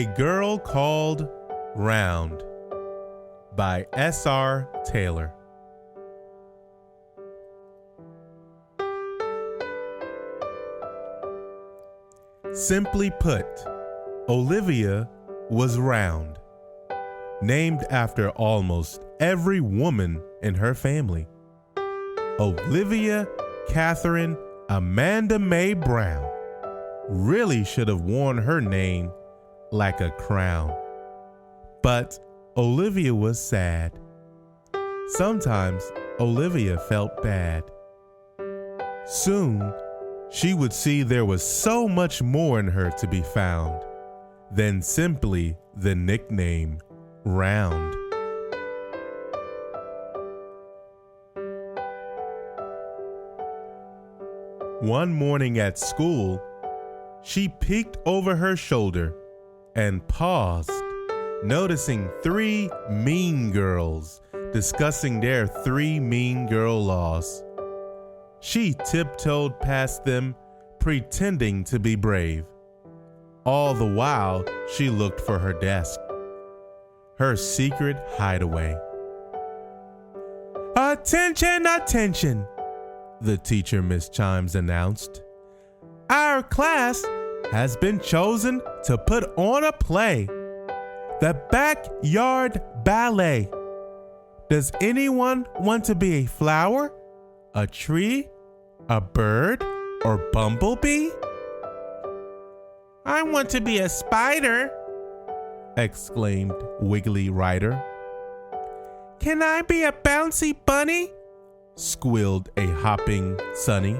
A Girl Called Round by S.R. Taylor. Simply put, Olivia was round, named after almost every woman in her family. Olivia Catherine Amanda Mae Brown really should have worn her name like a crown. But Olivia was sad. Sometimes Olivia felt bad. Soon, she would see there was so much more in her to be found than simply the nickname Round. One morning at school, she peeked over her shoulder and paused, noticing 3 mean girls discussing their 3 mean girl laws. She tiptoed past them, pretending to be brave. All the while, she looked for her desk, her secret hideaway. "Attention, attention," the teacher, Miss Chimes, announced. "Our class has been chosen to put on a play, the Backyard Ballet. Does anyone want to be a flower, a tree, a bird, or bumblebee?" "I want to be a spider," exclaimed Wiggly Ryder. "Can I be a bouncy bunny?" squealed a hopping Sunny.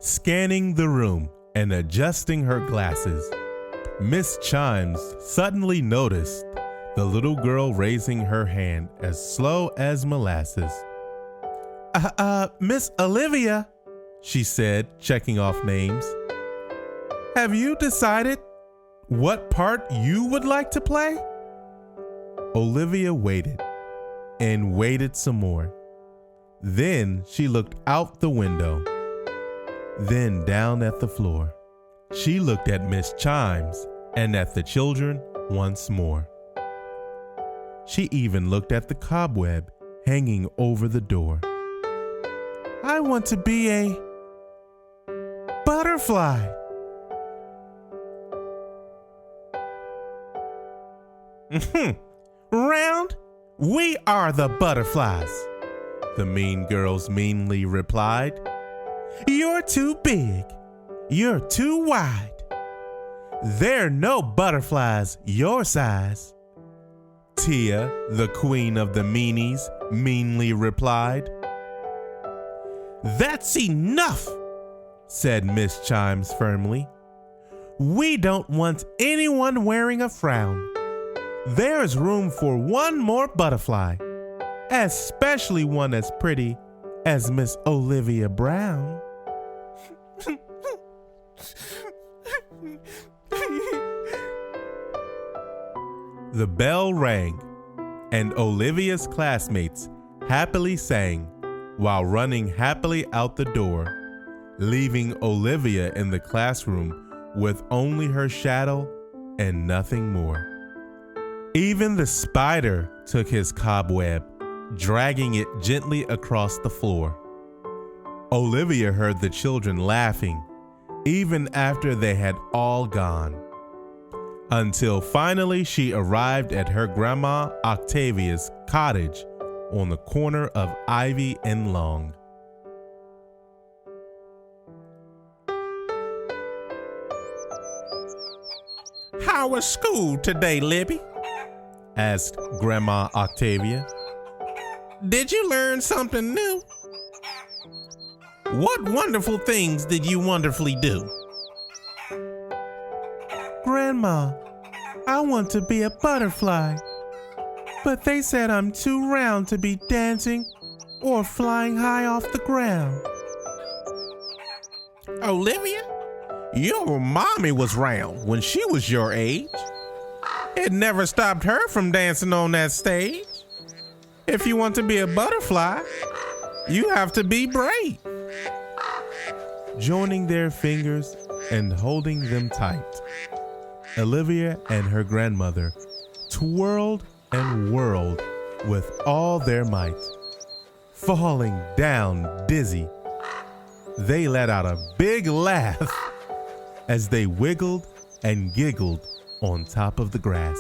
Scanning the room and adjusting her glasses, Miss Chimes suddenly noticed the little girl raising her hand as slow as molasses. Miss Olivia," she said, checking off names. "Have you decided what part you would like to play?" Olivia waited and waited some more. Then she looked out the window, then down at the floor. She looked at Miss Chimes and at the children once more. She even looked at the cobweb hanging over the door. "I want to be a butterfly." "Round, we are the butterflies," the mean girls meanly replied. "You're too big. You're too wide. There are no butterflies your size." Tia, the queen of the meanies, meanly replied. "That's enough," said Miss Chimes firmly. "We don't want anyone wearing a frown. There's room for one more butterfly, especially one as pretty as Miss Olivia Brown." The bell rang, and Olivia's classmates happily sang while running happily out the door, leaving Olivia in the classroom with only her shadow and nothing more. Even the spider took his cobweb, dragging it gently across the floor. Olivia heard the children laughing, even after they had all gone, until finally she arrived at her grandma Octavia's cottage on the corner of Ivy and Long. "How was school today, Libby?" asked Grandma Octavia. "Did you learn something new? What wonderful things did you wonderfully do?" "Grandma, I want to be a butterfly, but they said I'm too round to be dancing or flying high off the ground." "Olivia, your mommy was round when she was your age. It never stopped her from dancing on that stage. If you want to be a butterfly, You have to be brave. Joining their fingers and holding them tight, Olivia and her grandmother twirled and whirled with all their might. Falling down dizzy, they let out a big laugh as they wiggled and giggled on top of the grass.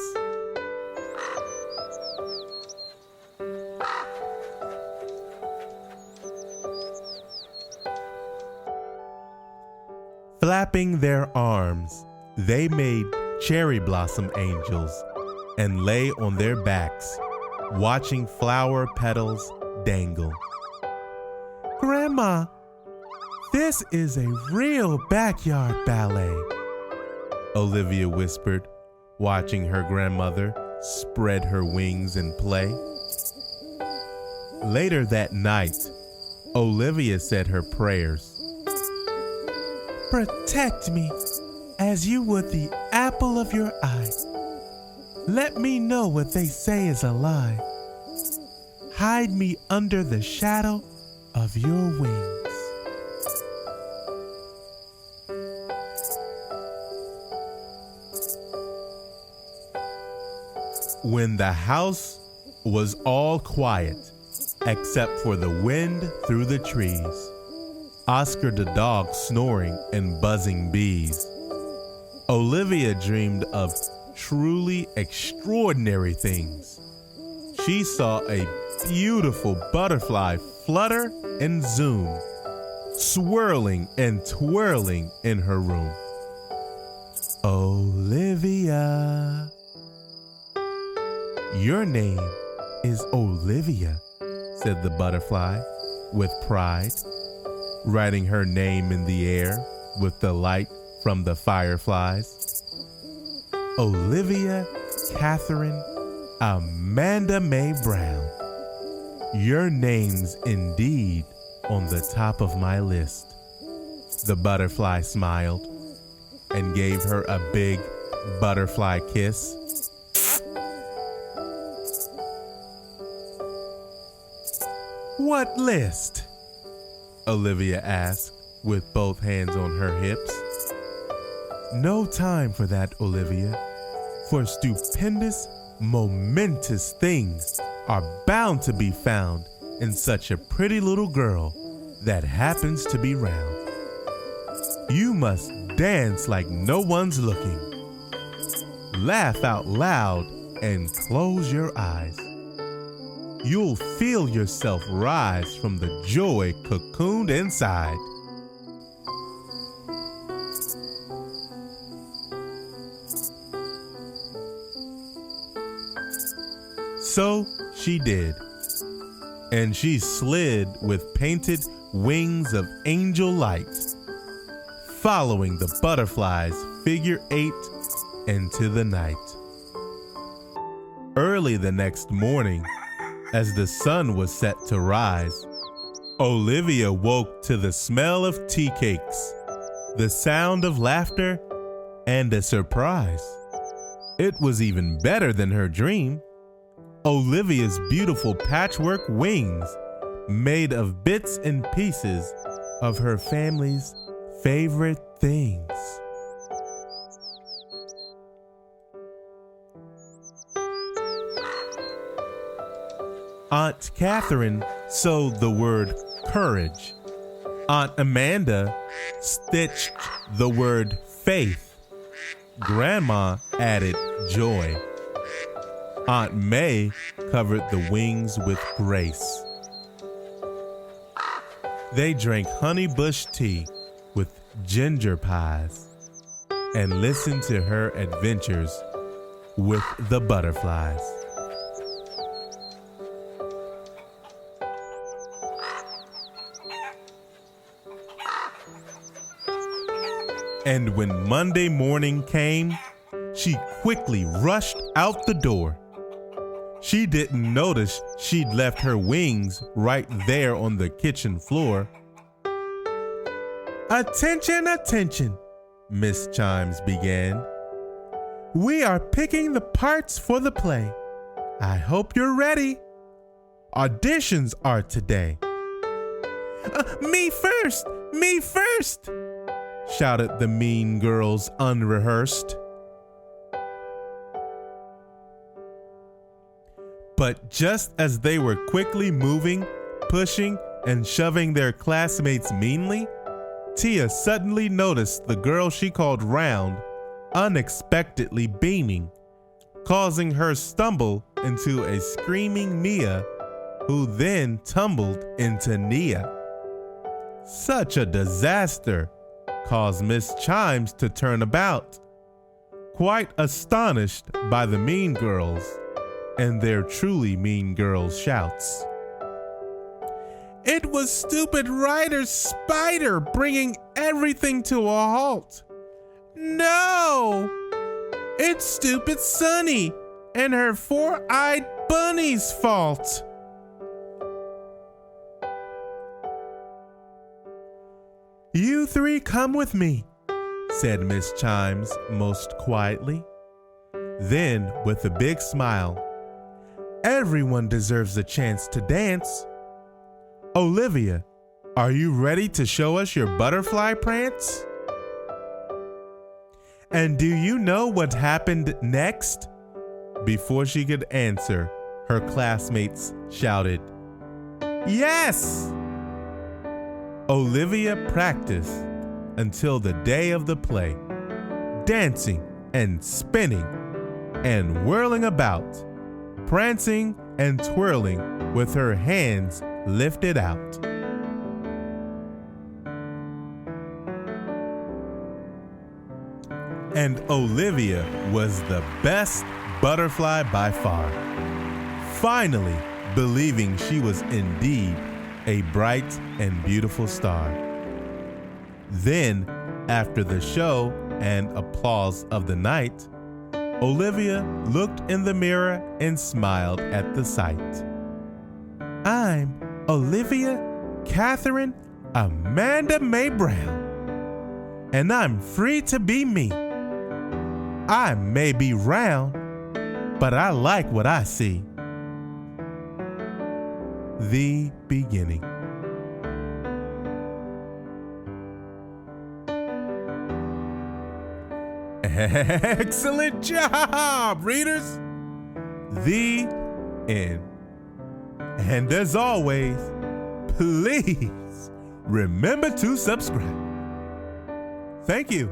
Flapping their arms, they made cherry blossom angels and lay on their backs, watching flower petals dangle. Grandma, this is a real backyard ballet, Olivia whispered, watching her grandmother spread her wings and play. Later that night, Olivia said her prayers. Protect me as you would the apple of your eye. Let me know what they say is a lie. Hide me under the shadow of your wings. When the house was all quiet, except for the wind through the trees, Oscar the dog snoring and buzzing bees, Olivia dreamed of truly extraordinary things. She saw a beautiful butterfly flutter and zoom, swirling and twirling in her room. Olivia. Your name is Olivia, said the butterfly with pride, writing her name in the air with the light from the fireflies. Olivia Catherine Amanda Mae Brown. Your name's indeed on the top of my list. The butterfly smiled and gave her a big butterfly kiss. What list? Olivia asked with both hands on her hips. No time for that, Olivia, for stupendous, momentous things are bound to be found in such a pretty little girl that happens to be round. You must dance like no one's looking. Laugh out loud and close your eyes. You'll feel yourself rise from the joy cocooned inside. So she did, and she slid with painted wings of angel light, following the butterfly's figure 8 into the night. Early the next morning, as the sun was set to rise, Olivia woke to the smell of tea cakes, the sound of laughter, and a surprise. It was even better than her dream. Olivia's beautiful patchwork wings, made of bits and pieces of her family's favorite things. Aunt Catherine sewed the word courage. Aunt Amanda stitched the word faith. Grandma added joy. Aunt May covered the wings with grace. They drank honey bush tea with ginger pies and listened to her adventures with the butterflies. And when Monday morning came, she quickly rushed out the door. She didn't notice she'd left her wings right there on the kitchen floor. Attention, attention, Miss Chimes began. We are picking the parts for the play. I hope you're ready. Auditions are today. Me first! Me first!" shouted the mean girls unrehearsed. But just as they were quickly moving, pushing, and shoving their classmates meanly, Tia suddenly noticed the girl she called Round unexpectedly beaming, causing her stumble into a screaming Mia, who then tumbled into Nia. Such a disaster caused Miss Chimes to turn about, quite astonished by the mean girls and their truly mean girls shouts. "It was stupid Ryder Spider bringing everything to a halt. No! It's stupid Sunny and her four-eyed bunny's fault." "You three come with me," said Miss Chimes most quietly. Then, with a big smile, "Everyone deserves a chance to dance. Olivia, are you ready to show us your butterfly prance?" And do you know what happened next? Before she could answer, her classmates shouted, "Yes!" Olivia practiced until the day of the play, dancing and spinning and whirling about, prancing and twirling with her hands lifted out. And Olivia was the best butterfly by far, finally believing she was indeed a bright and beautiful star. Then, after the show and applause of the night, Olivia looked in the mirror and smiled at the sight. "I'm Olivia Catherine Amanda Mae Brown, and I'm free to be me. I may be round, but I like what I see." The beginning. Excellent job, readers! The end. And as always, please remember to subscribe. Thank you.